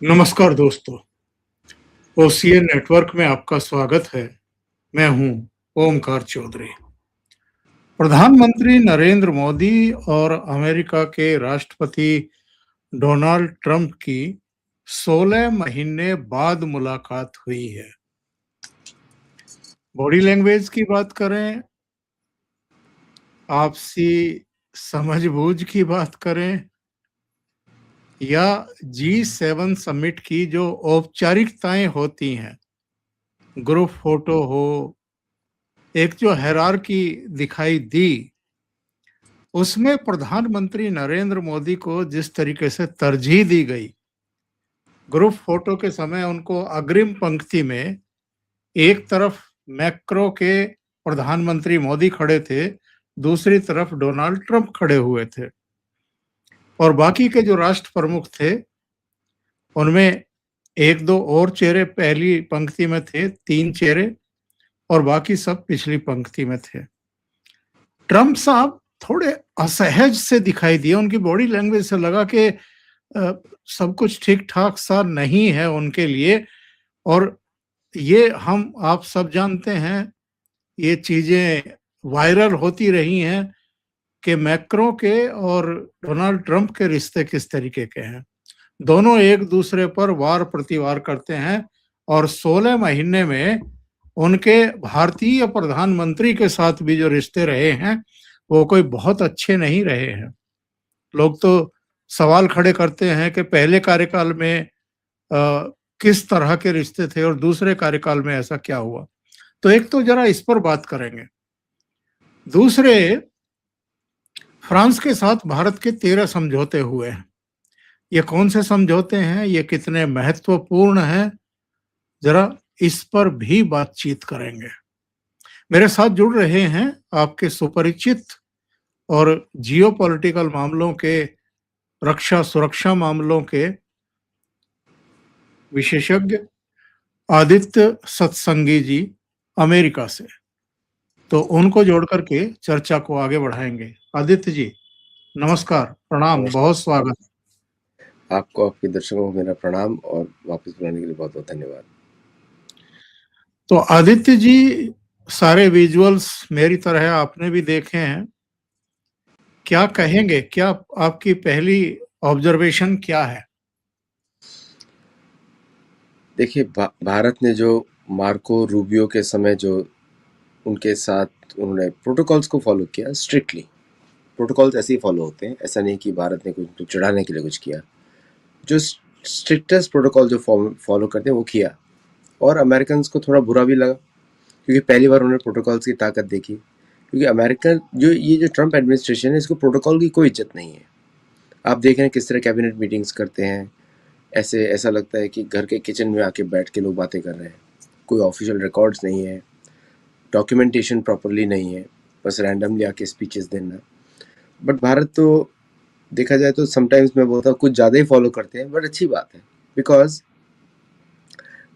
नमस्कार दोस्तों, OCN network में आपका स्वागत है। मैं हूं ओमकार चौधरी। प्रधानमंत्री नरेंद्र मोदी और अमेरिका के राष्ट्रपति डोनाल्ड ट्रंप की 16 महीने बाद मुलाकात हुई है। बॉडी लैंग्वेज की बात करें, आपसी समझ-बूझ की बात करें या G7 समिट की जो औपचारिकताएं होती हैं, ग्रुप फोटो हो, एक जो हायरार्की दिखाई दी, उसमें प्रधानमंत्री नरेंद्र मोदी को जिस तरीके से तरजीह दी गई, ग्रुप फोटो के समय उनको अग्रिम पंक्ति में एक तरफ मैक्रो के प्रधानमंत्री मोदी खड़े थे, दूसरी तरफ डोनाल्ड ट्रंप खड़े हुए थे और बाकी के जो राष्ट्र प्रमुख थे, उनमें एक दो और चेहरे पहली पंक्ति में थे, 3 चेहरे और बाकी सब पिछली पंक्ति में थे। ट्रंप साहब थोड़े असहज से दिखाई दिए, उनकी बॉडी लैंग्वेज से लगा कि सब कुछ ठीक-ठाक सा नहीं है उनके लिए और ये हम आप सब जानते हैं, ये चीज़ें वायरल होती रही हैं कि मैक्रों के और डोनाल्ड ट्रंप के रिश्ते किस तरीके के हैं। दोनों एक-दूसरे पर वार-प्रतिवार करते हैं और 16 महीने में उनके भारतीय प्रधानमंत्री के साथ भी जो रिश्ते रहे हैं, वो कोई बहुत अच्छे नहीं रहे हैं। लोग तो सवाल खड़े करते हैं कि पहले कार्यकाल में किस तरह के रिश्ते थे और दूसरे कार्यकाल में ऐसा क्या हुआ? तो एक तो ज़रा इस पर बात करेंगे। दूसरे, फ्रांस के साथ भारत के 13 समझौते हुए हैं। ये कौन से समझौते हैं? ये कितने महत्वपूर्ण हैं? ज़रा इस पर भी बातचीत करेंगे। मेरे साथ जुड़ रहे हैं आपके सुपरिचित और जियोपॉलिटिकल मामलों के, रक्षा सुरक्षा मामलों के विशेषज्ञ आदित्य सत्संगी जी अमेरिका से। तो उनको जोड़ करके चर्चा को आगे बढ़ाएंगे। आदित्य जी, नमस्कार, प्रणाम, बहुत स्वागत। आपको, आपके दर्शकों को मेरा प्रणाम और वापस बुलाने के लिए बहुत बहुत धन्यवाद। तो आदित्य जी, सारे विजुअल्स मेरी तरह आपने भी देखे हैं, क्या कहेंगे? क्या आपकी पहली ऑब्जर्वेशन क्या है? देखिए, भारत ने जो मार्को रूबियो के समय जो उनके साथ उन्होंने प्रोटोकॉल्स को फॉलो किया, स्ट्रिक्टली प्रोटोकॉल्स ऐसे ही फॉलो होते हैं। ऐसा नहीं कि भारत ने कुछ चढ़ाने के लिए कुछ किया। जो स्ट्रिक्टेस्ट प्रोटोकॉल जो फॉलो करते हैं वो किया और अमेरिकन को थोड़ा बुरा भी लगा क्योंकि पहली बार उन्होंने प्रोटोकॉल्स की ताकत देखी। क्योंकि अमेरिकन ये जो ट्रंप एडमिनिस्ट्रेशन है, इसको प्रोटोकॉल की कोई इज्जत नहीं है। आप देख रहे हैं किस तरह कैबिनेट मीटिंग्स करते हैं। ऐसा लगता है कि घर के किचन में आके बैठ के लोग बातें कर रहे हैं। कोई ऑफिशियल रिकॉर्ड्स नहीं है, डॉक्यूमेंटेशन प्रॉपरली नहीं है, बस रैंडमली आके स्पीचेस देना। बट भारत तो देखा जाए तो समटाइम्स मैं बोलता हूँ कुछ ज़्यादा ही फॉलो करते हैं, बट अच्छी बात है। बिकॉज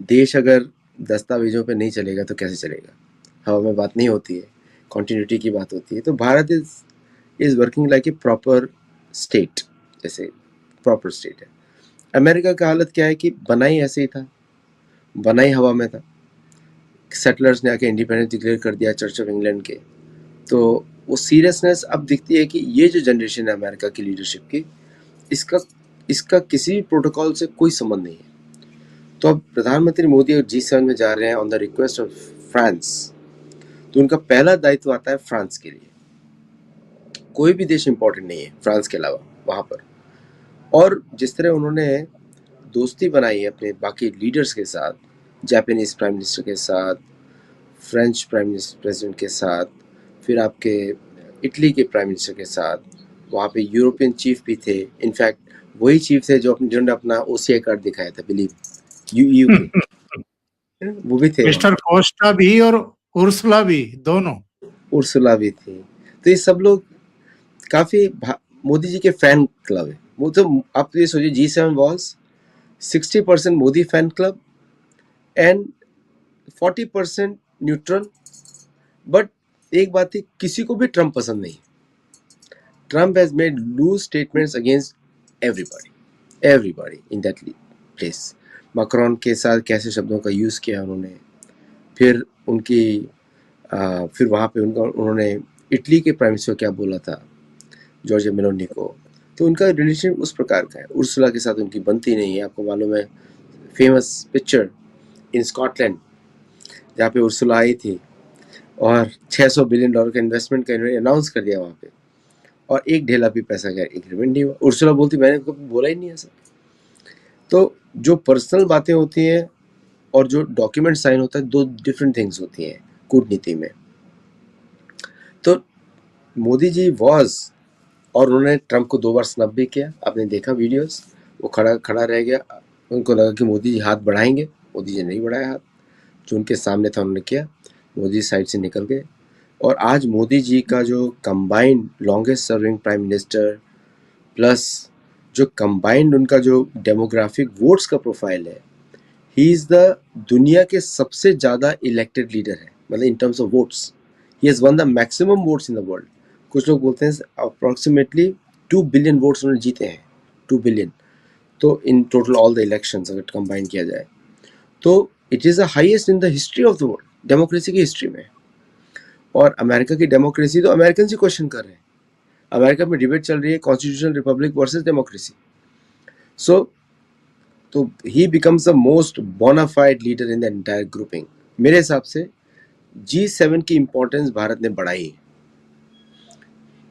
देश अगर दस्तावेजों पे नहीं चलेगा तो कैसे चलेगा? हवा में बात नहीं होती है, कॉन्टिन्यूटी की बात होती है। तो Bharat is working like a proper state, जैसे प्रॉपर स्टेट है। अमेरिका का हालत क्या है कि बनाई ऐसे ही था, बनाई हवा में था। सेटलर्स ने आके इंडिपेंडेंस डिक्लेयर कर दिया चर्च ऑफ इंग्लैंड के। तो वो सीरियसनेस अब दिखती है कि ये जो जनरेशन है अमेरिका की लीडरशिप की, इसका किसी भी प्रोटोकॉल से कोई संबंध नहीं है। तो अब प्रधानमंत्री मोदी और G7 में जा रहे हैं on the request of France, तो उनका पहला दायित्व आता है फ्रांस के लिए। कोई भी देश इंपॉर्टेंट नहीं है फ्रांस के अलावा वहाँ पर। और जिस तरह उन्होंने दोस्ती बनाई है अपने बाकी लीडर्स के साथ, जापानीज प्राइम मिनिस्टर के साथ, फ्रेंच प्रेसिडेंट के साथ, फिर आपके इटली के प्राइम मिनिस्टर के साथ, वहाँ पे यूरोपियन चीफ भी थे। इनफैक्ट वही चीफ थे जिन्होंने अपना OCI कार्ड दिखाया था, बिलीव यू के वो भी थे। मिस्टर कोस्टा भी और उर्सुला भी, दोनों। उर्सुला भी थी। तो ये सब लोग काफी मोदी जी के फैन क्लब है। वो तो आप ये सोचिए, G7 was 60% Modi fan club and 40% neutral. But एक बात थी, किसी को भी ट्रंप पसंद नहीं। Trump has made loose statements against everybody in that league. Place. Macron के साथ कैसे शब्दों का यूज़ किया उन्होंने, फिर उनकी फिर वहाँ पे उन्होंने इटली के प्राइम मिनिस्टर को क्या बोला था, जॉर्जिया मेलोनी को। तो उनका रिलेशन उस प्रकार का है। उर्सुला के साथ उनकी बनती नहीं है। आपको मालूम है फेमस पिक्चर इन स्कॉटलैंड जहाँ पे उर्सुला आई थी और $600 बिलियन का इन्वेस्टमेंट का इन्होंने अनाउंस कर दिया वहाँ पे, और एक ढेला भी पैसा का एग्रीमेंट नहीं हुआ। उर्सुला बोलती मैंने कभी बोला ही नहीं ऐसा। तो जो पर्सनल बातें होती हैं और जो डॉक्यूमेंट साइन होता है, दो डिफरेंट थिंग्स होती हैं कूटनीति में। तो मोदी जी वॉज, और उन्होंने ट्रंप को 2 बार स्नब भी किया। आपने देखा वीडियोस, वो खड़ा रह गया। उनको लगा कि मोदी जी हाथ बढ़ाएंगे, मोदी जी नहीं बढ़ाया हाथ। जो उनके सामने था उन्होंने किया, मोदी साइड से निकल गए। और आज मोदी जी का जो combined longest serving prime minister plus जो कंबाइंड उनका जो डेमोग्राफिक वोट्स का प्रोफाइल है, ही इज़ द दुनिया के सबसे ज़्यादा इलेक्टेड लीडर है। मतलब in terms of votes he has one the maximum votes in the world. कुछ लोग बोलते हैं अप्रॉक्सीमेटली 2 बिलियन वोट्स उन्होंने जीते हैं, 2 बिलियन। तो in total all the elections अगर कंबाइन किया जाए तो it is the highest in the history of the world, democracy की हिस्ट्री में। और अमेरिका की डेमोक्रेसी तो अमेरिकन ही क्वेश्चन कर रहे हैं। अमेरिका में डिबेट चल रही है constitutional republic versus democracy. So तो he becomes the most bona fide leader in the entire grouping. मेरे हिसाब से G7 की इम्पोर्टेंस भारत ने बढ़ाई है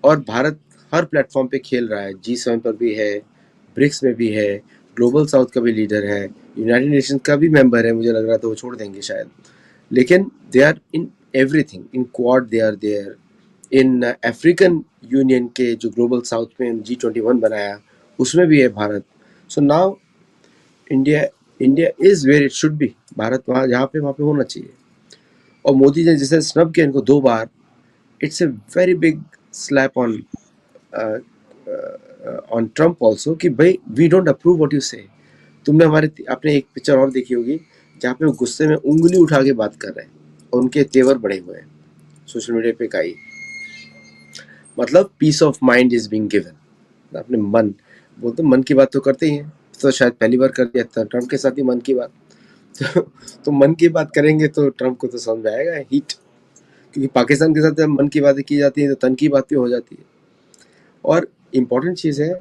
और भारत हर प्लेटफॉर्म पे खेल रहा है। G7 पर भी है, ब्रिक्स में भी है, ग्लोबल साउथ का भी लीडर है, यूनाइटेड नेशंस का भी मेंबर है। मुझे लग रहा था वो छोड़ देंगे शायद, लेकिन they are in everything. In Quad they are there, in African union के जो ग्लोबल साउथ में G21 बनाया उसमें भी है Bharat. So now India is where it should be. Bharat वहाँ जहाँ पे होना चाहिए। और मोदी जी जैसे स्नब किया इनको 2 बार, it's a very big slap on Trump also कि भाई we don't approve what you say. तुमने आपने एक पिक्चर और देखी होगी जहाँ पे वो गुस्से में उंगली उठा के बात कर रहे हैं और उनके तेवर बढ़े हुए हैं। सोशल मीडिया पे कई मतलब peace of mind is being given. अपने मन बोलते मन की बात तो करते ही हैं, तो शायद पहली बार कर दिया था ट्रम्प के साथ ही मन की बात। तो मन की बात करेंगे तो ट्रम्प को तो समझ आएगा हीट, क्योंकि पाकिस्तान के साथ जब मन की बातें की जाती है तो तन की बात भी हो जाती है। और इम्पोर्टेंट चीज़ है,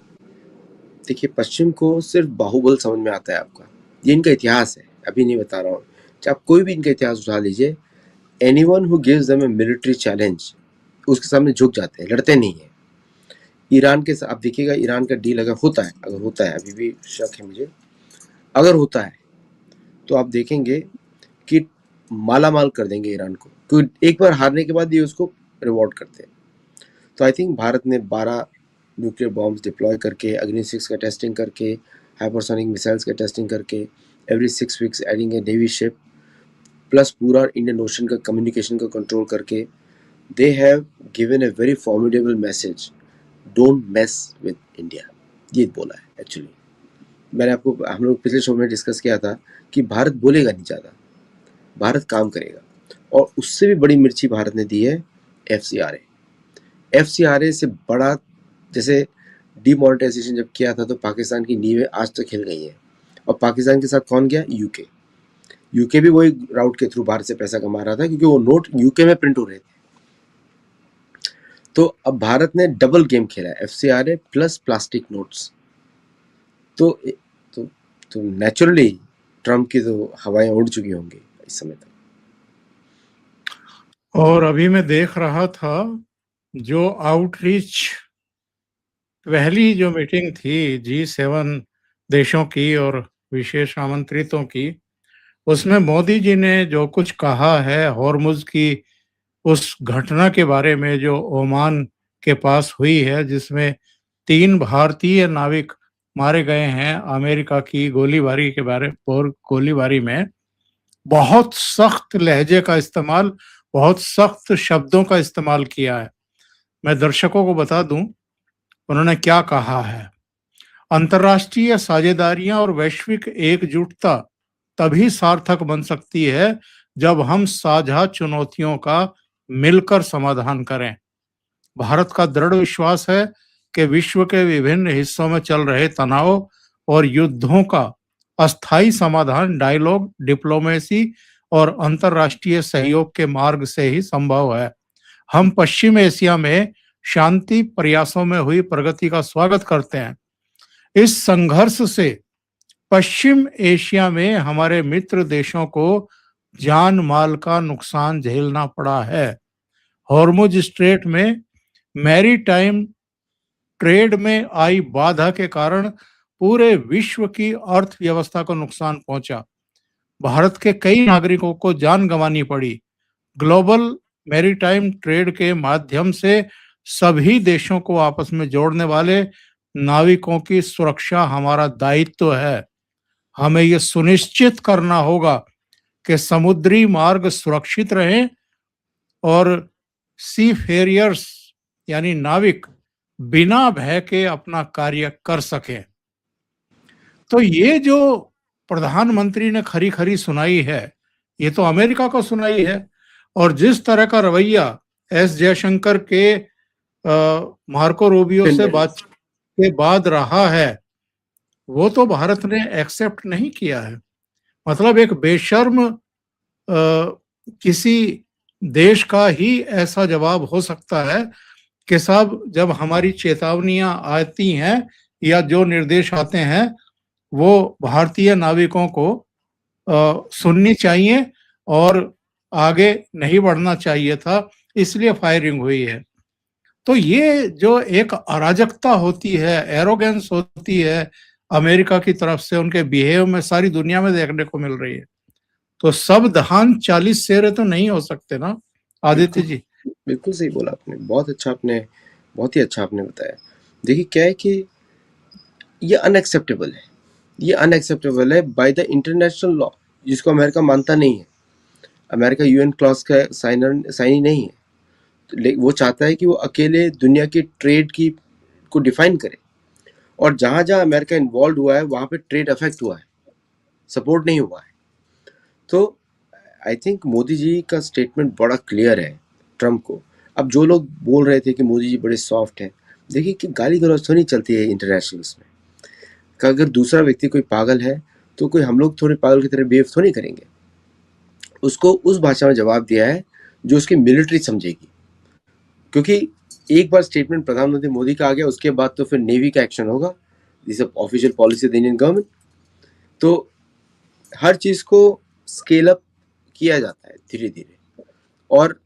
देखिए पश्चिम को सिर्फ बाहुबल समझ में आता है आपका, ये इनका इतिहास है, अभी नहीं बता रहा हूँ। आप कोई भी इनका इतिहास उठा लीजिए, anyone who gives them A military challenge उसके सामने झुक जाते हैं, लड़ते नहीं है। ईरान के साथ आप देखिएगा, ईरान का डील अगर होता है, अभी भी शक है मुझे, अगर होता है तो आप देखेंगे कि माला माल कर देंगे ईरान को, क्योंकि एक बार हारने के बाद ये उसको रिवॉर्ड करते हैं। तो आई थिंक भारत ने 12 न्यूक्लियर बॉम्ब्स डिप्लॉय करके, अग्नि 6 का टेस्टिंग करके, हाइपरसोनिक मिसाइल्स का टेस्टिंग करके, एवरी 6 वीक्स एडिंग ए नेवी शिप, प्लस पूरा इंडियन ओशन का कम्युनिकेशन का कंट्रोल करके, they have given a very formidable message, don't mess with India. ये बोला है एक्चुअली। मैंने आपको, हम लोग पिछले शो में डिस्कस किया था कि भारत बोलेगा नहीं ज़्यादा, भारत काम करेगा। और उससे भी बड़ी मिर्ची भारत ने दी है FCRA से बड़ा, जैसे डीमोनेटाइजेशन जब किया था तो पाकिस्तान की नींवें आज तक हिल गई हैं। और पाकिस्तान के साथ कौन गया? यूके भी वही राउट के थ्रू भारत से पैसा कमा रहा था, क्योंकि वो नोट यूके में प्रिंट हो रहे थे। तो अब भारत ने डबल गेम खेला है, FCRA प्लस प्लास्टिक नोट्स। तो नेचुरली ट्रम्प की तो हवाएं उड़ चुकी होंगी इस समय तक। और अभी मैं देख रहा था जो आउटरीच पहली जो मीटिंग थी G7 देशों की और विशेष आमंत्रितों की, उसमें मोदी जी ने जो कुछ कहा है हॉर्मुज की उस घटना के बारे में जो ओमान के पास हुई है, जिसमें 3 भारतीय नाविक मारे गए हैं अमेरिका की गोलीबारी में, बहुत सख्त लहजे का इस्तेमाल, बहुत सख्त शब्दों का इस्तेमाल किया है। मैं दर्शकों को बता दूं उन्होंने क्या कहा है। अंतर्राष्ट्रीय साझेदारियां और वैश्विक एकजुटता तभी सार्थक बन सकती है जब हम साझा चुनौतियों का मिलकर समाधान करें। भारत का दृढ़ विश्वास है कि विश्व के विभिन्न हिस्सों में चल रहे तनाव और युद्धों का अस्थायी समाधान डायलॉग, डिप्लोमेसी और अंतर्राष्ट्रीय सहयोग के मार्ग से ही संभव है। हम पश्चिम एशिया में शांति प्रयासों में हुई प्रगति का स्वागत करते हैं। इस संघर्ष से पश्चिम एशिया में हमारे मित्र देशों को जान माल का नुकसान झेलना पड़ा है। हॉर्मुज स्ट्रेट में मैरीटाइम ट्रेड में आई बाधा के कारण पूरे विश्व की अर्थव्यवस्था को नुकसान पहुंचा। भारत के कई नागरिकों को जान गंवानी पड़ी। ग्लोबल मैरीटाइम ट्रेड के माध्यम से सभी देशों को आपस में जोड़ने वाले नाविकों की सुरक्षा हमारा दायित्व है। हमें यह सुनिश्चित करना होगा कि समुद्री मार्ग सुरक्षित रहें और सी फेरियर्स यानी नाविक बिना भय के अपना कार्य कर सकें। तो ये जो प्रधानमंत्री ने खरी खरी सुनाई है, ये तो अमेरिका को सुनाई है। और जिस तरह का रवैया एस जयशंकर के मार्को रूबियो से बातचीत के बाद रहा है, वो तो भारत ने एक्सेप्ट नहीं किया है। मतलब एक बेशर्म किसी देश का ही ऐसा जवाब हो सकता है कि साहब जब हमारी चेतावनियां आती हैं या जो निर्देश आते हैं वो भारतीय नाविकों को सुननी चाहिए और आगे नहीं बढ़ना चाहिए था, इसलिए फायरिंग हुई है। तो ये जो एक अराजकता होती है, एरोगेंस होती है अमेरिका की तरफ से, उनके बिहेव में सारी दुनिया में देखने को मिल रही है। तो सब धान 40 सेरे तो नहीं हो सकते ना आदित्य जी। बिल्कुल सही बोला आपने, बहुत ही अच्छा आपने बताया। देखिए क्या है कि ये अनएक्सेप्टेबल है बाय द इंटरनेशनल लॉ, जिसको अमेरिका मानता नहीं है। अमेरिका यूएन क्लॉज का साइनी नहीं है। वो चाहता है कि वो अकेले दुनिया की ट्रेड की को डिफाइन करे, और जहां जहां अमेरिका इन्वॉल्व हुआ है वहां पे ट्रेड अफेक्ट हुआ है, सपोर्ट नहीं हुआ है। तो आई थिंक मोदी जी का स्टेटमेंट बड़ा क्लियर है ट्रम्प को। अब जो लोग बोल रहे थे कि मोदी जी बड़े सॉफ्ट हैं, देखिए कि गाली गलौज तो नहीं चलती है इंटरनेशनल में। कि अगर दूसरा व्यक्ति कोई पागल है तो कोई हम लोग थोड़े पागल की तरह बिहेव तो नहीं करेंगे। उसको उस भाषा में जवाब दिया है जो उसकी मिलिट्री समझेगी, क्योंकि एक बार स्टेटमेंट प्रधानमंत्री मोदी का आ गया, उसके बाद तो फिर नेवी का एक्शन होगा। This official policy of the Indian government. तो हर चीज को स्केल अप किया जाता है धीरे धीरे, और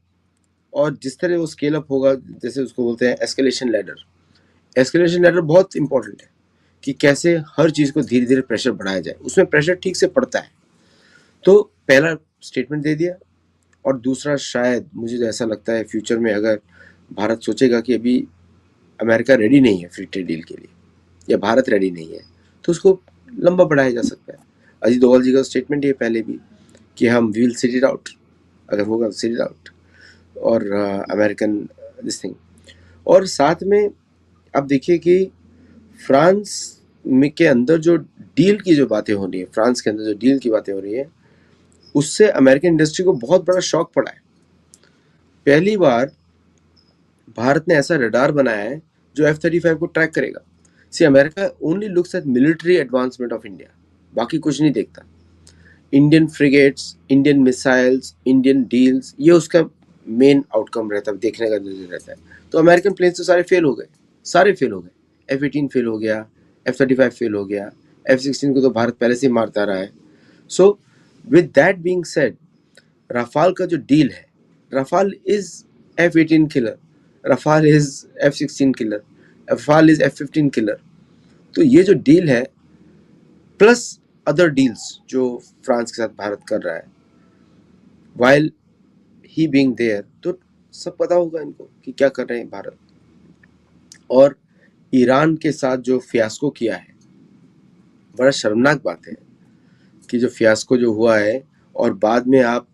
जिस तरह वो स्केल अप होगा, जैसे उसको बोलते हैं एस्केलेशन लैडर। एस्केलेशन लैडर बहुत इंपॉर्टेंट है कि कैसे हर चीज को धीरे धीरे प्रेशर बढ़ाया जाए, उसमें प्रेशर ठीक से पड़ता है। तो पहला स्टेटमेंट दे दिया, और दूसरा शायद मुझे ऐसा लगता है फ्यूचर में अगर भारत सोचेगा कि अभी अमेरिका रेडी नहीं है फ्री ट्रेड डील के लिए, या भारत रेडी नहीं है, तो उसको लंबा बढ़ाया जा सकता है। अजीत डोभाल जी का स्टेटमेंट ये पहले भी कि हम वील सिट इट आउट, अगर होगा तो सिट इट आउट, और अमेरिकन दिस थिंग। और साथ में अब देखिए कि फ्रांस में के अंदर जो डील की जो बातें हो रही है, फ्रांस के अंदर जो डील की बातें हो रही है, उससे अमेरिकन इंडस्ट्री को बहुत बड़ा शॉक पड़ा है। पहली बार भारत ने ऐसा रडार बनाया है जो F-35 को ट्रैक करेगा। See America only looks at military advancement of India, बाकी कुछ नहीं देखता। Indian frigates, Indian missiles, Indian deals, ये उसका मेन आउटकम रहता है, देखने का नजर रहता है। तो अमेरिकन प्लेन्स तो सारे फेल हो गए। F-18 फेल हो गया, F-35 फेल हो गया, F-16 को तो भारत पहले से ही मारता रहा है। So with that being said, Rafale का जो डील है, Rafale is F-18 killer, Rafale is F-16 killer, Rafale is F-15 killer. तो ये जो डील है प्लस अदर डील्स जो फ्रांस के साथ भारत कर रहा है, वाइल ही बीइंग देयर, तो सब पता होगा इनको कि क्या कर रहे हैं भारत। और ईरान के साथ जो फियास्को किया है, बड़ा शर्मनाक बात है कि जो फियास्को जो हुआ है, और बाद में आप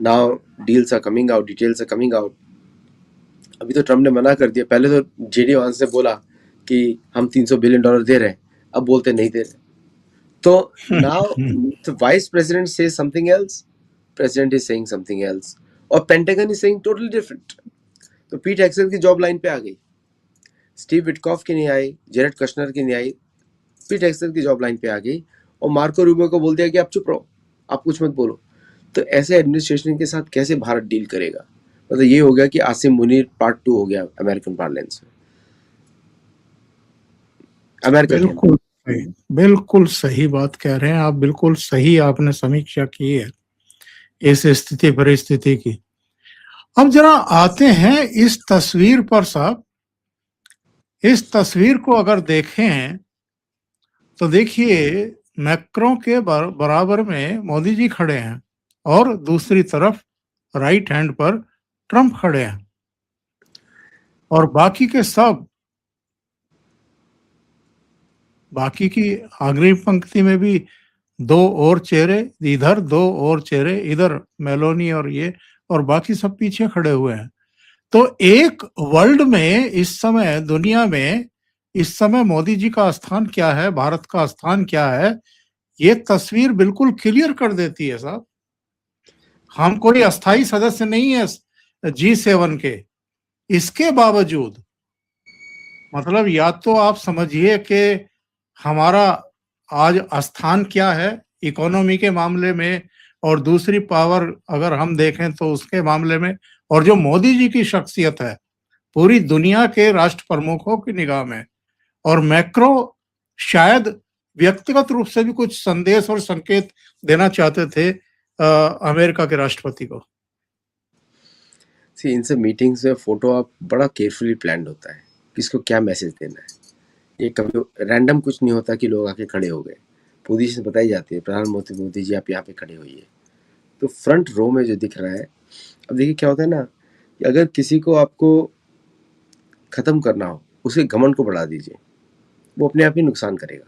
now deals are coming out, details are coming out. अभी तो ट्रम्प ने मना कर दिया, पहले तो जेडी वांस ने बोला कि हम $300 बिलियन दे रहे हैं, अब बोलते नहीं दे रहे। तो now the vice president says something else, president is saying something else, और pentagon is saying totally different। तो पीट हेक्सेल की जॉब लाइन पे आ गई, स्टीव विटकॉफ की नहीं आई, जेरेड कश्नर की नहीं आई, पीट हेगसेथ की जॉब लाइन पे आ गई और मार्को रूबियो को बोल दिया कि आप चुप रहो, आप कुछ मत बोलो। तो ऐसे एडमिनिस्ट्रेशन के साथ कैसे भारत डील करेगा? मतलब ये हो गया कि आसिम मुनीर पार्ट 2 हो गया अमेरिकन पार्लेंस में, अमेरिका के अंदर। बिल्कुल सही बात कह रहे हैं आप, बिल्कुल सही आपने समीक्षा की है इस स्थिति परिस्थिति की। अब जरा आते हैं इस तस्वीर पर साहब। इस तस्वीर को अगर देखें तो देखिए मैक्रों के बराबर में मोदी जी खड़े हैं और दूसरी तरफ राइट हैंड पर ट्रंप खड़े हैं और बाकी के सब, बाकी की अग्रिम पंक्ति में भी दो और चेहरे इधर, दो और चेहरे इधर, मेलोनी और ये, और बाकी सब पीछे खड़े हुए हैं। तो एक वर्ल्ड में इस समय, दुनिया में इस समय मोदी जी का स्थान क्या है, भारत का स्थान क्या है, ये तस्वीर बिल्कुल क्लियर कर देती है साहब। हम कोई अस्थाई सदस्य नहीं है G7 के, इसके बावजूद मतलब या तो आप समझिए कि हमारा आज स्थान क्या है इकोनॉमी के मामले में, और दूसरी पावर अगर हम देखें तो उसके मामले में, और जो मोदी जी की शख्सियत है पूरी दुनिया के राष्ट्र प्रमुखों की निगाह में, और मैक्रो शायद व्यक्तिगत रूप से भी कुछ संदेश और संकेत देना चाहते थे अमेरिका के राष्ट्रपति को। इन सब मीटिंग्स में फोटो आप बड़ा केयरफुली प्लान्ड होता है, किसको क्या मैसेज देना है। ये कभी रैंडम कुछ नहीं होता कि लोग आके खड़े हो गए, पोजीशन बताई जाती है, प्रधानमंत्री मोदी जी आप यहाँ पे खड़े होइए। तो फ्रंट रो में जो दिख रहा है, अब देखिए क्या होता है ना कि अगर किसी को आपको खत्म करना हो, उसके घमंड को बढ़ा दीजिए, वो अपने आप ही नुकसान करेगा।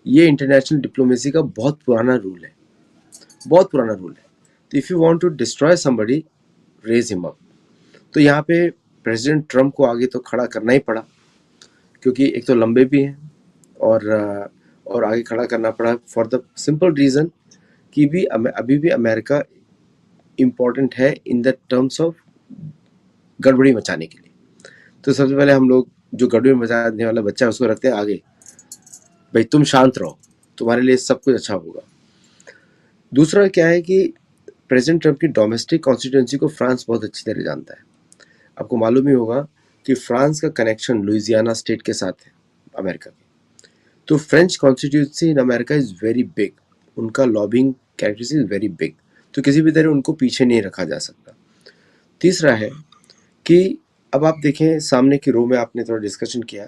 ये इंटरनेशनल डिप्लोमेसी का बहुत पुराना रूल है, बहुत पुराना रूल है। तो if you want to destroy somebody, raise him up. तो यहाँ पे प्रेसिडेंट ट्रम्प को आगे तो खड़ा करना ही पड़ा, क्योंकि एक तो लंबे भी हैं और आगे खड़ा करना पड़ा फॉर द सिंपल रीज़न कि भी अभी भी अमेरिका इम्पोर्टेंट है इन द टर्म्स ऑफ गड़बड़ी मचाने के लिए। तो सबसे पहले हम लोग जो गड़बड़ी मचाने वाला बच्चा है उसको रखते हैं आगे, भाई तुम शांत रहो, तुम्हारे लिए सब कुछ अच्छा होगा। दूसरा क्या है कि प्रेसिडेंट ट्रम्प की डोमेस्टिक कॉन्स्टिट्यूंसी को फ्रांस बहुत अच्छी तरह जानता है। आपको मालूम ही होगा कि फ्रांस का कनेक्शन लुइसियाना स्टेट के साथ है अमेरिका के। तो French constituency in America is very big, उनका lobbying characteristic is very big, तो किसी भी तरह उनको पीछे नहीं रखा जा सकता। तीसरा है कि अब आप देखें सामने की रो में आपने थोड़ा डिस्कशन किया,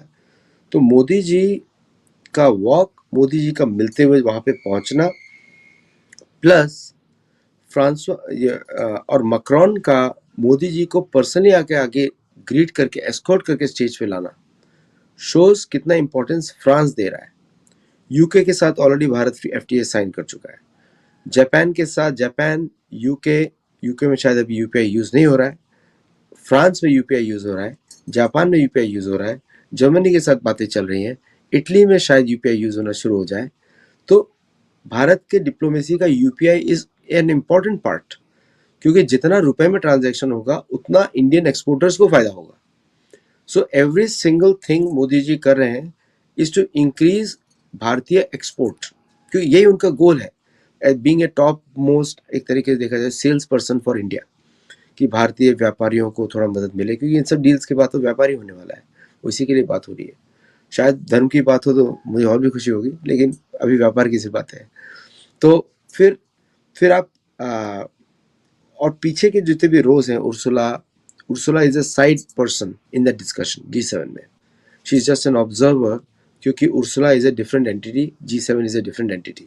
तो मोदी जी का वॉक, मोदी जी का मिलते हुए वहाँ पे पहुँचना, प्लस फ्रांसवा और मैक्रोन का मोदी जी को पर्सनली आगे ग्रीट करके एस्कॉर्ट करके स्टेज पे लाना, शोज कितना इंपॉर्टेंस फ्रांस दे रहा है। यूके के साथ ऑलरेडी भारत FTA साइन कर चुका है, जापान के साथ, जापान, यूके में शायद अभी UPI यूज़ नहीं हो रहा है, फ्रांस में UPI यूज़ हो रहा है, जापान में UPI यूज़ हो रहा है, जर्मनी के साथ बातें चल रही हैं, इटली में शायद UPI यूज़ होना शुरू हो जाए। तो भारत के डिप्लोमेसी का UPI is an important part, क्योंकि जितना रुपए में ट्रांजैक्शन होगा उतना इंडियन एक्सपोर्टर्स को फायदा होगा। So every single thing Modi ji कर रहे हैं इज टू इंक्रीज भारतीय एक्सपोर्ट, क्योंकि यही उनका गोल है, बीइंग ए टॉप मोस्ट एक तरीके से देखा जाए सेल्स पर्सन फॉर इंडिया, कि भारतीय व्यापारियों को थोड़ा मदद मिले, क्योंकि इन सब डील्स के बाद तो व्यापारी होने वाला है, उसी के लिए बात हो रही है। शायद धर्म की बात हो तो मुझे और भी खुशी होगी, लेकिन अभी व्यापार की सिर्फ बात है। तो फिर आप और पीछे के जितने भी रोज हैं, Ursula is a side person in the discussion G7 में, she is just an observer, क्योंकि Ursula is a different entity, G7 is a different entity,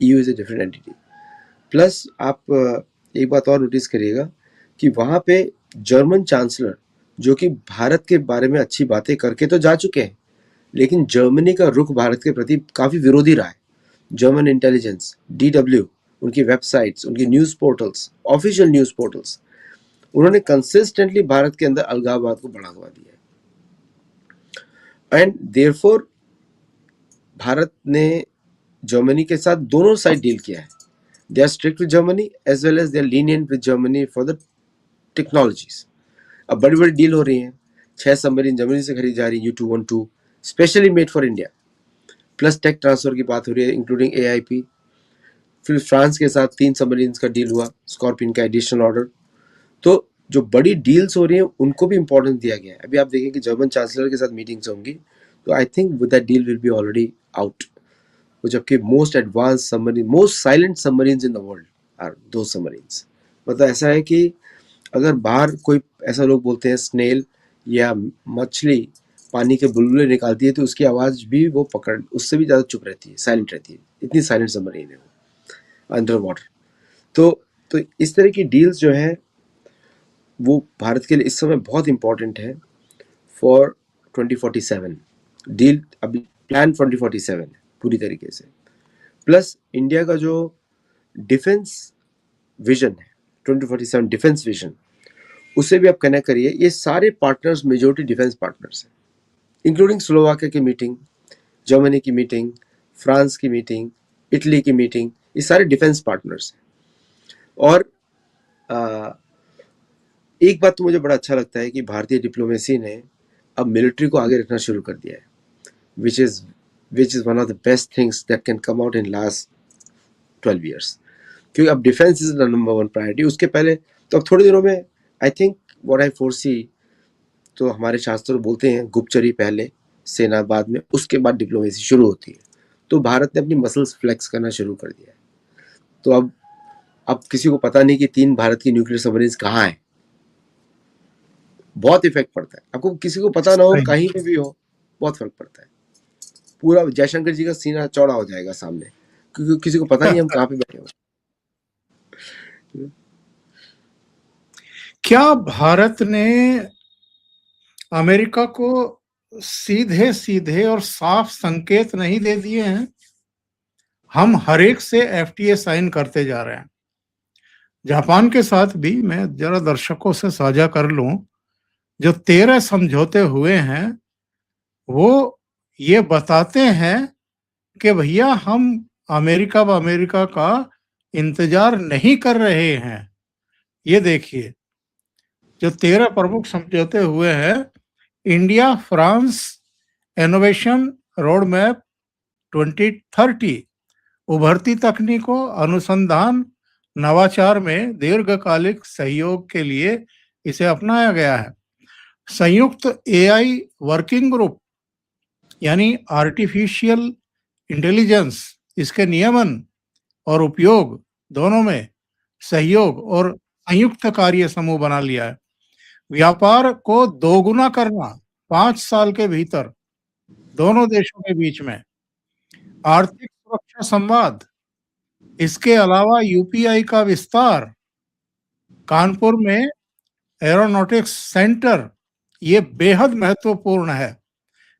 EU is a different entity. Plus आप एक बात और नोटिस करिएगा कि वहाँ पे जर्मन चांसलर, जो कि भारत के बारे में अच्छी बातें करके तो जा चुके हैं, लेकिन जर्मनी का रुख भारत के प्रति काफ़ी विरोधी रहा है। जर्मन इंटेलिजेंस, DW, उनकी वेबसाइट्स, उनकी news portals, official news portals, उन्होंने कंसिस्टेंटली भारत के अंदर अलगाववाद को बढ़ावा दिया है। एंड देयरफॉर भारत ने जर्मनी के साथ दोनों साइड डील किया है। They are strict with Germany as well as they are lenient with Germany for the technologies. अब बड़ी बड़ी डील हो रही हैं, 6 सबमरीन जर्मनी से खरीदी जा रही है, U212 specially made for India. Plus tech transfer की बात हो रही है इंक्लूडिंग AIP। फिर फ्रांस के साथ 3 सबमरीन्स का डील हुआ, स्कॉर्पियन का एडिशनल ऑर्डर। तो जो बड़ी डील्स हो रही हैं उनको भी इंपॉर्टेंस दिया गया है। अभी आप देखें कि जर्मन चांसलर के साथ मीटिंग्स होंगी, तो I think with that deal will be already out. जबकि most advance submarine, most silent submarines in the world are दो सबमरीन्स। मतलब ऐसा है कि अगर बाहर कोई, ऐसा लोग बोलते हैं स्नेल या मछली पानी के बुलबुले निकालती है तो उसकी आवाज भी वो पकड़, उससे भी ज्यादा चुप रहती है, साइलेंट रहती है। इतनी साइलेंट सबमरीन है वो अंडर वाटर। तो इस तरह की डील्स जो है वो भारत के लिए इस समय बहुत इंपॉर्टेंट है फॉर 2047 डील। अभी प्लान 2047 है पूरी तरीके से। प्लस इंडिया का जो डिफेंस विजन है 2047 डिफेंस विजन, उससे भी आप कनेक्ट करिए। ये सारे पार्टनर्स मेजोरिटी डिफेंस पार्टनर्स हैं, इंक्लूडिंग स्लोवाकिया की मीटिंग, जर्मनी की मीटिंग, फ्रांस की मीटिंग, इटली की मीटिंग, ये सारे डिफेंस पार्टनर्स हैं। और एक बात तो मुझे बड़ा अच्छा लगता है कि भारतीय डिप्लोमेसी ने अब मिलिट्री को आगे रखना शुरू कर दिया है, which is one of the best things that can come out in last 12 years. क्योंकि अब defence is the number 1 priority. उसके पहले तो अब थोड़े दिनों में I think what I foresee, तो हमारे शास्त्र बोलते हैं गुप्तचरी पहले, सेना बाद में, उसके बाद डिप्लोमेसी शुरू होती है। तो भारत ने अपनी मसल्स फ्लेक्स करना शुरू कर दिया है। तो अब किसी को पता नहीं कि 3 भारत की न्यूक्लियर सबमरीन्स कहाँ है। बहुत इफेक्ट पड़ता है। आपको किसी को पता ना हो, सही। कहीं पे भी हो, बहुत फर्क पड़ता है। पूरा जयशंकर जी का सीना चौड़ा हो जाएगा सामने, क्योंकि किसी को पता नहीं हम कहाँ पे बैठे हुए। क्या भारत ने अमेरिका को सीधे सीधे और साफ संकेत नहीं दे दिए हैं? हम हर एक से FTA साइन करते जा रहे हैं। जापान के साथ भी मैं जरा दर्शकों से साझा कर लूं, जो 13 समझौते हुए हैं वो ये बताते हैं कि भैया हम अमेरिका का इंतजार नहीं कर रहे हैं। ये देखिए, जो 13 प्रमुख समझौते हुए हैं, India France innovation road map 2030, उभरती तकनीकों, अनुसंधान, नवाचार में दीर्घकालिक सहयोग के लिए इसे अपनाया गया है। संयुक्त AI वर्किंग ग्रुप, यानी आर्टिफिशियल इंटेलिजेंस, इसके नियमन और उपयोग दोनों में सहयोग और संयुक्त कार्य समूह बना लिया है। व्यापार को दोगुना करना 5 साल के भीतर दोनों देशों के बीच में। आर्थिक सुरक्षा संवाद, इसके अलावा UPI का विस्तार, कानपुर में एरोनॉटिक्स सेंटर, ये बेहद महत्वपूर्ण है।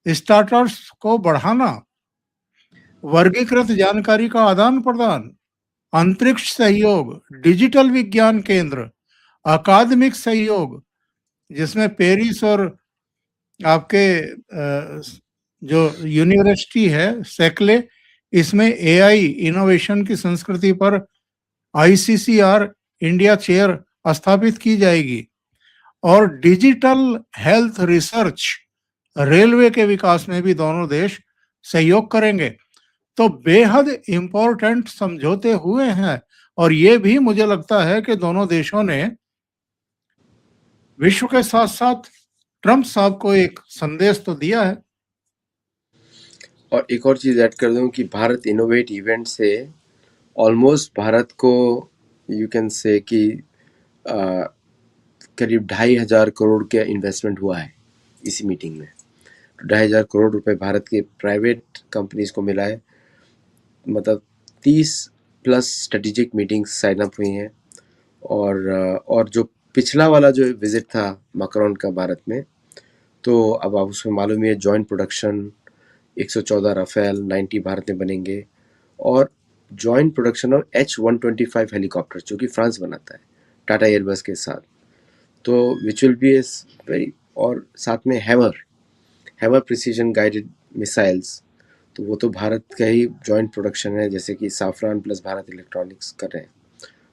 स्टार्टअप्स को बढ़ाना, वर्गीकृत जानकारी का आदान प्रदान, अंतरिक्ष सहयोग, डिजिटल विज्ञान केंद्र, अकादमिक सहयोग, जिसमें पेरिस और आपके जो यूनिवर्सिटी है सेकले, इसमें AI इनोवेशन की संस्कृति पर ICCR इंडिया चेयर स्थापित की जाएगी। और डिजिटल हेल्थ रिसर्च, रेलवे के विकास में भी दोनों देश सहयोग करेंगे। तो बेहद इंपॉर्टेंट समझौते हुए हैं। और ये भी मुझे लगता है कि दोनों देशों ने विश्व के साथ साथ ट्रंप साहब को एक संदेश तो दिया है। और एक और चीज ऐड कर दूं कि भारत इनोवेट इवेंट से ऑलमोस्ट भारत को यू कैन से कि करीब 2,500 करोड़ का इन्वेस्टमेंट हुआ है इसी मीटिंग में। 2,500 करोड़ रुपए भारत के प्राइवेट कंपनीज को मिला है। मतलब 30 plus strategic meetings sign up हुई हैं। और जो पिछला वाला जो विजिट था मैक्रोन का भारत में, तो अब आप उसमें मालूम है जॉइंट प्रोडक्शन 114 राफेल 90 भारत में बनेंगे, और joint production of H-125 helicopter जो कि फ्रांस बनाता है टाटा एयरबस के साथ। तो विच विल बी वेरी, और साथ में हैमर प्रिसीजन गाइडेड मिसाइल्स, तो वो तो भारत का ही जॉइंट प्रोडक्शन है, जैसे कि साफरान प्लस भारत इलेक्ट्रॉनिक्स कर रहे हैं।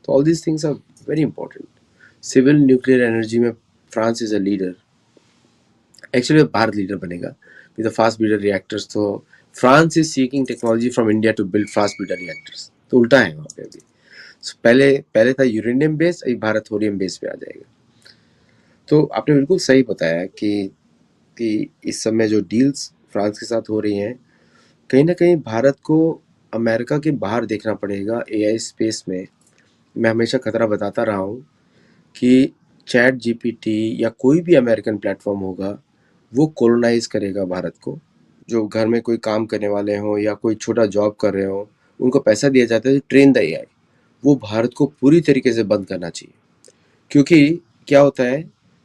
तो all these things are very important. Civil nuclear energy में France is a leader, actually Bharat leader बनेगा with the fast breeder reactors. तो France is seeking technology from India to build fast breeder reactors. तो उल्टा है वहाँ पे अभी। पहले था यूरेनियम बेस्ड, अभी भारत थोरियम बेस्ड पे आ जाएगा। तो आपने बिल्कुल सही बताया कि इस समय जो डील्स फ्रांस के साथ हो रही हैं, कहीं ना कहीं भारत को अमेरिका के बाहर देखना पड़ेगा एआई स्पेस में। मैं हमेशा खतरा बताता रहा हूँ कि चैट जीपीटी या कोई भी अमेरिकन प्लेटफॉर्म होगा, वो कोलोनाइज करेगा भारत को। जो घर में कोई काम करने वाले हों या कोई छोटा जॉब कर रहे हों, उनको पैसा दिया जाता है ट्रेन द एआई, वो भारत को पूरी तरीके से बंद करना चाहिए। क्योंकि क्या होता है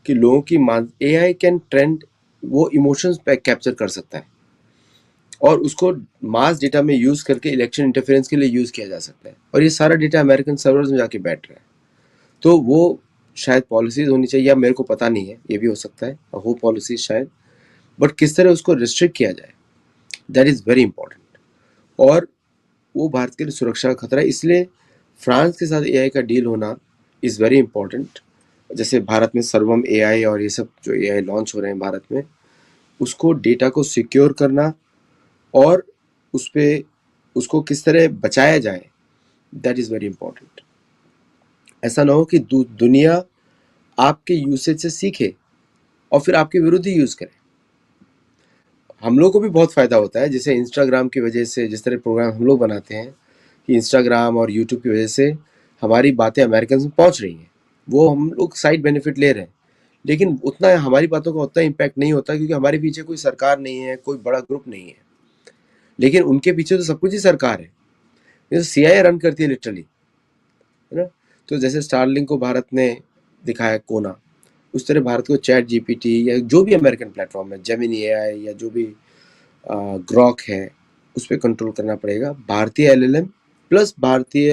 कि लोगों की एआई कैन ट्रेंड, वो इमोशंस पे कैप्चर कर सकता है और उसको मास डेटा में यूज करके इलेक्शन इंटरफेरेंस के लिए यूज किया जा सकता है, और ये सारा डेटा अमेरिकन सर्वर्स में जाके बैठ रहा है। तो वो शायद पॉलिसीज होनी चाहिए, या मेरे को पता नहीं है, ये भी हो सकता है, हो पॉलिसीज शायद, बट किस तरह उसको रिस्ट्रिक्ट किया जाए, दैट इज वेरी इंपॉर्टेंट। और वो भारत के लिए सुरक्षा का खतरा है, इसलिए फ्रांस के साथ एआई का डील होना इज़ वेरी इंपॉर्टेंट। जैसे भारत में सर्वम एआई और ये सब जो एआई लॉन्च हो रहे हैं भारत में, उसको डेटा को सिक्योर करना और उस पे उसको किस तरह बचाया जाए, दैट इज़ वेरी इंपॉर्टेंट। ऐसा ना हो कि दुनिया आपके यूसेज से सीखे और फिर आपके विरुद्ध ही यूज़ करे। हम लोग को भी बहुत फ़ायदा होता है, जैसे इंस्टाग्राम की वजह से, जिस तरह प्रोग्राम हम लोग बनाते हैं कि इंस्टाग्राम और यूट्यूब की वजह से हमारी बातें अमेरिकन में पहुंच रही हैं, वो हम लोग साइड बेनिफिट ले रहे हैं। लेकिन उतना हमारी बातों का उतना इम्पैक्ट नहीं होता, क्योंकि हमारे पीछे कोई सरकार नहीं है, कोई बड़ा ग्रुप नहीं है। लेकिन उनके पीछे तो सब कुछ ही सरकार है, ये तो सीआईए रन करती है लिटरली, है ना। तो जैसे स्टारलिंक को भारत ने दिखाया कोना, उस तरह भारत को चैट जीपीटी या जो भी अमेरिकन प्लेटफॉर्म है, जेमिनी एआई या जो भी ग्रॉक है, उस पर कंट्रोल करना पड़ेगा। भारतीय एलएलएम प्लस भारतीय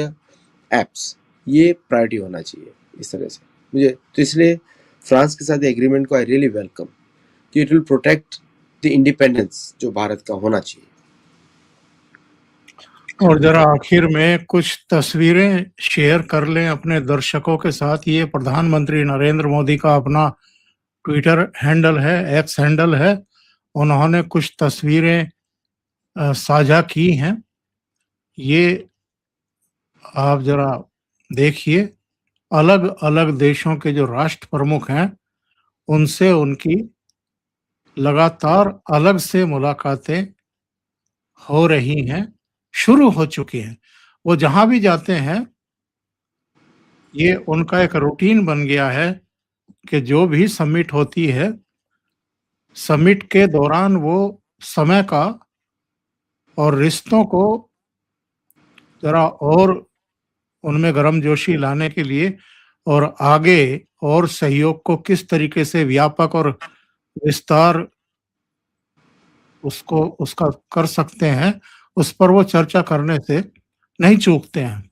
एप्स, ये प्रायोरिटी होना चाहिए इस तरह से मुझे। तो इसलिए फ्रांस के साथ एग्रीमेंट को आई रियली वेलकम, कि it will protect the independence जो भारत का होना चाहिए। और जरा आखिर में कुछ तस्वीरें शेयर कर लें अपने दर्शकों के साथ। ये प्रधानमंत्री नरेंद्र मोदी का अपना ट्विटर हैंडल है, एक्स हैंडल है, उन्होंने कुछ तस्वीरें साझा की हैं। ये आप जरा देखिए, अलग अलग देशों के जो राष्ट्र प्रमुख हैं, उनसे उनकी लगातार अलग से मुलाकातें हो रही हैं, शुरू हो चुकी हैं। वो जहाँ भी जाते हैं, ये उनका एक रूटीन बन गया है कि जो भी समिट होती है, समिट के दौरान वो समय का और रिश्तों को जरा और उनमें गर्मजोशी लाने के लिए और आगे और सहयोग को किस तरीके से व्यापक और विस्तार उसका कर सकते हैं, उस पर वो चर्चा करने से नहीं चूकते हैं।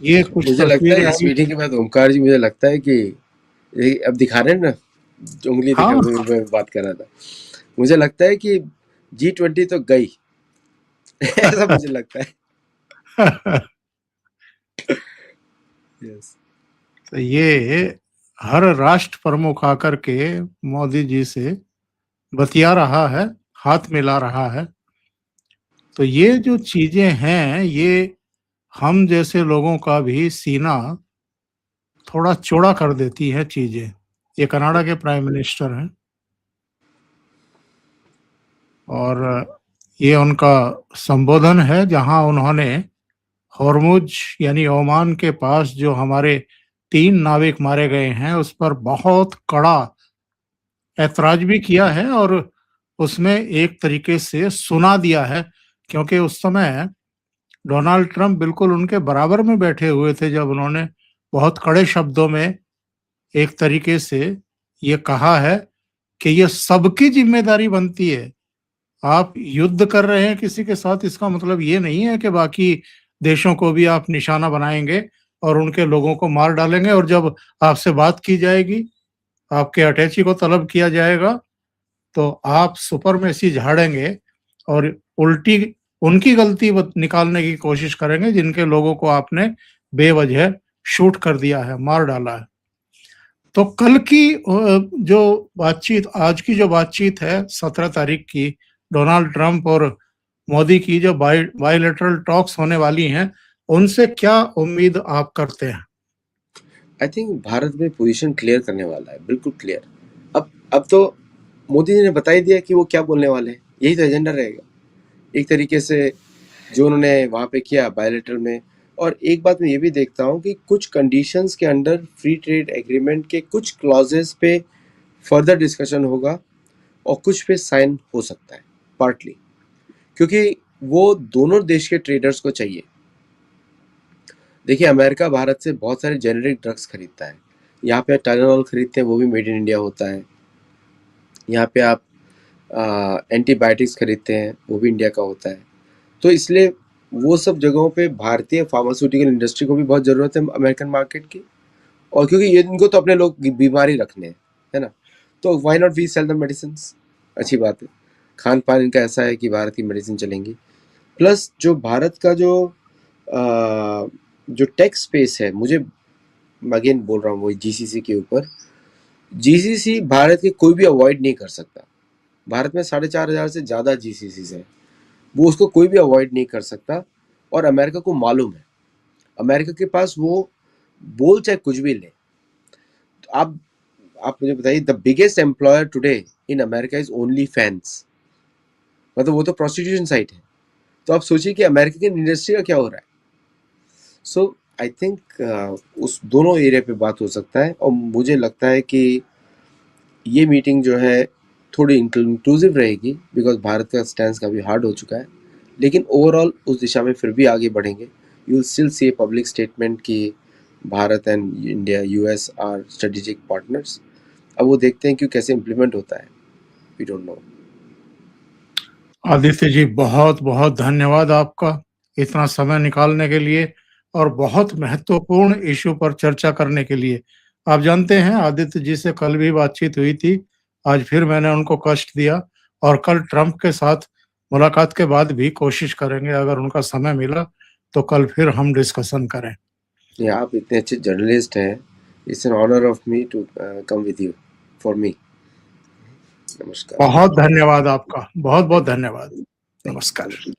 ये कुछ मुझे लगता तस्वीरें है इस अभी। मीटिंग के बाद ओमकार जी, मुझे लगता है कि अब दिखा रहे हैं ना, उंगली दिखा, हाँ। मैं बात कर रहा था, मुझे लगता है कि G20 तो गई ऐसा मुझे लगता है। यस। तो ये हर राष्ट्र प्रमुख आकर के मोदी जी से बतिया रहा है, हाथ मिला रहा है। तो ये जो चीजें हैं, ये हम जैसे लोगों का भी सीना थोड़ा चौड़ा कर देती है चीजें। ये कनाडा के प्राइम मिनिस्टर हैं और ये उनका संबोधन है, जहां उन्होंने हॉर्मुज यानी ओमान के पास जो हमारे 3 नाविक मारे गए हैं, उस पर बहुत कड़ा ऐतराज भी किया है और उसमें एक तरीके से सुना दिया है, क्योंकि उस समय डोनाल्ड ट्रंप बिल्कुल उनके बराबर में बैठे हुए थे, जब उन्होंने बहुत कड़े शब्दों में एक तरीके से ये कहा है कि ये सबकी जिम्मेदारी बनती है। आप युद्ध कर रहे हैं किसी के साथ, इसका मतलब ये नहीं है कि बाकी देशों को भी आप निशाना बनाएंगे और उनके लोगों को मार डालेंगे, और जब आपसे बात की जाएगी, आपके अटैची को तलब किया जाएगा, तो आप सुपरमेसी झाड़ेंगे और उल्टी उनकी गलती निकालने की कोशिश करेंगे जिनके लोगों को आपने बेवजह शूट कर दिया है, मार डाला है। तो कल की जो बातचीत, आज की जो बातचीत है 17 तारीख की, डोनाल्ड ट्रंप और मोदी की जो बायलैटरल टॉक्स होने वाली हैं, उनसे क्या उम्मीद आप करते हैं? आई थिंक भारत में पोजीशन क्लियर करने वाला है, बिल्कुल क्लियर। अब तो मोदी जी ने बता ही दिया कि वो क्या बोलने वाले हैं, यही तो एजेंडा रहेगा एक तरीके से जो उन्होंने वहाँ पे किया बायलैटरल में। और एक बात मैं ये भी देखता हूँ कि कुछ कंडीशंस के अंडर फ्री ट्रेड एग्रीमेंट के कुछ क्लॉजेस पे फर्दर डिस्कशन होगा और कुछ पे साइन हो सकता है पार्टली, क्योंकि वो दोनों देश के ट्रेडर्स को चाहिए। देखिए, अमेरिका भारत से बहुत सारे जेनेरिक ड्रग्स खरीदता है, यहाँ पे टाइलेनॉल खरीदते हैं, वो भी मेड इन इंडिया होता है। यहाँ पे आप एंटीबायोटिक्स खरीदते हैं, वो भी इंडिया का होता है। तो इसलिए वो सब जगहों पे भारतीय फार्मास्यूटिकल इंडस्ट्री को भी बहुत ज़रूरत है अमेरिकन मार्केट की, और क्योंकि ये इनको तो अपने लोग बीमारी रखने हैं, है ना, तो why not we sell the medicine. अच्छी बात है, खान पान इनका ऐसा है कि भारत की मेडिसिन चलेंगी। प्लस जो भारत का जो टेक स्पेस है, मुझे अगेन बोल रहा हूँ वही जीसीसी के ऊपर, जीसीसी भारत के कोई भी अवॉइड नहीं कर सकता। भारत में 4,500 से ज़्यादा जीसीसी है, वो उसको कोई भी अवॉइड नहीं कर सकता। और अमेरिका को मालूम है, अमेरिका के पास वो बोल चाहे कुछ भी ले। तो आप मुझे बताइए, the biggest employer today in America is only fans, मतलब वो तो प्रोस्टिट्यूशन साइट है। तो आप सोचिए कि अमेरिका की इंडस्ट्री का क्या हो रहा है। सो आई थिंक उस दोनों एरिया पे बात हो सकता है, और मुझे लगता है कि ये मीटिंग जो है थोड़ी इंक्लूसिव रहेगी, बिकॉज भारत का स्टैंड काफ़ी हार्ड हो चुका है, लेकिन ओवरऑल उस दिशा में फिर भी आगे बढ़ेंगे। You will still see a public statement कि Bharat and India US are strategic partners. अब वो देखते हैं कि कैसे इम्प्लीमेंट होता है, we don't know. Aditya ji, बहुत बहुत धन्यवाद आपका इतना समय निकालने के लिए और बहुत महत्वपूर्ण इशू पर चर्चा करने के लिए। आप जानते हैं, आदित्य जी से कल भी बातचीत हुई थी, आज फिर मैंने उनको कष्ट दिया और कल ट्रंप के साथ मुलाकात के बाद भी कोशिश करेंगे, अगर उनका समय मिला तो कल फिर हम डिस्कशन करें। ये आप इतने अच्छे जर्नलिस्ट हैं, it's an honour of me to come with you for me. नमस्कार। बहुत धन्यवाद आपका, बहुत बहुत धन्यवाद। थैंक नमस्कार। यू।